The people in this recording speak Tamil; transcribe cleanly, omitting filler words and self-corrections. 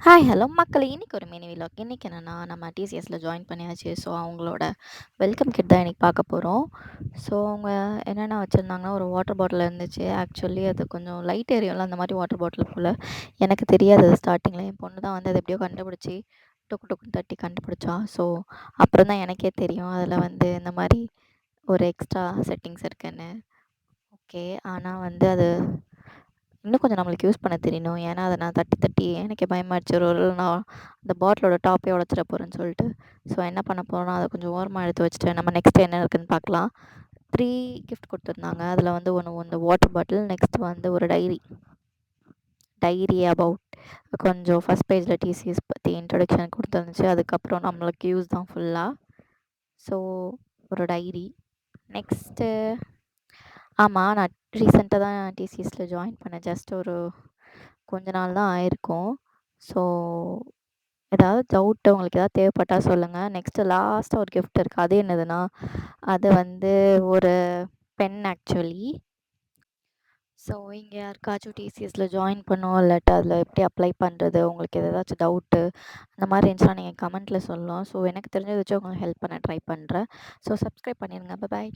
ஹலோ மக்களே! இன்னைக்கு ஒரு மினி விலாக். இன்னைக்கு என்னன்னா, நம்ம டிசிஎஸ்ல ஜாயின் பண்ணியாச்சு. ஸோ, அவங்களோட வெல்கம் கிட் தான் இன்னைக்கு பார்க்க போறோம். ஸோ, அவங்க என்னென்ன வச்சிருந்தாங்கன்னா, ஒரு வாட்டர் பாட்டில் இருந்துச்சு. ஆக்சுவலி அது கொஞ்சம் லைட் எரியும்ல, அந்த மாரி வாட்டர் பாட்டில் போல. எனக்கு தெரியாது அது ஸ்டார்ட்டிங்கில. என் பொண்ணு தான் வந்து அது எப்படியோ கண்டுபிடிச்சு, டொக்கு டொக்குன்னு தட்டி கண்டுபிடிச்சா. ஸோ, அப்புறம் தான் எனக்கே தெரியும், அதில வந்து இந்த மாரி ஒரு எக்ஸ்ட்ரா செட்டிங்ஸ் இருக்குன்னு. ஓகே. ஆனா வந்து அது இன்னும் கொஞ்சம் நம்மளுக்கு யூஸ் பண்ண தெரியணும். ஏன்னா, அத நான் தட்டி தட்டி எனக்கே பயமாயிடுச்சு. ஒரு வேள நான் அந்த பாட்டிலோட டாப்பே உடைச்சிட போறேன்னு சொல்லிட்டு. ஸோ என்ன பண்ண போறேன்னா, அத கொஞ்சம் ஓரமா எடுத்து வச்சுட்டு, நம்ம நெக்ஸ்ட் என்ன இருக்குன்னு பார்க்கலாம். 3 கிஃப்ட் குடுத்துருந்தாங்க. அதில வந்து ஒண்ணு வந்து வாட்டர் பாட்டில், நெக்ஸ்ட் வந்து ஒரு டைரி. டைரி அபவுட் கொஞ்சம் ஃபர்ஸ்ட் பேஜ்ல டிசிஎஸ் பத்தி இன்ட்ரோடக்ஷன் குடுத்துருந்துச்சு. அதுக்கப்புறம் நம்மளுக்கு யூஸ் தான் ஃபுல்லா. ஸோ ஒரு டைரி. நெக்ஸ்ட்டு ஆமா. நான் ரீசென்ட்டா தான் டிசிஎஸ்ல ஜாயின் பண்ணேன். ஜஸ்ட் ஒரு கொஞ்ச நாள் தான் ஆயிருக்கும். ஸோ, ஏதாவது டவுட் உங்களுக்கு ஏதாவது தேவைப்பட்டா சொல்லுங்க. நெக்ஸ்ட்டு லாஸ்ட்டா ஒரு கிஃப்ட் இருக்கு. அது என்னதுன்னா, அது வந்து ஒரு பென் ஆக்சுவலி. ஸோ, இங்க யாருக்காச்சும் டிசிஎஸ்ல ஜாயின் பண்ணணும், இல்லாட்டி அதில எப்படி அப்ளை பண்ணுறது, உங்களுக்கு ஏதாச்சும் டவுட்டு அந்த மாரி இருந்துச்சுன்னா நீங்க கமெண்ட்ல சொல்லலாம். ஸோ, எனக்கு தெரிஞ்சத வச்சு உங்களுக்கு ஹெல்ப் பண்ண ட்ரை பண்ணுறேன். ஸோ, சப்ஸ்கிரைப் பண்ணிருங்க. பாய்.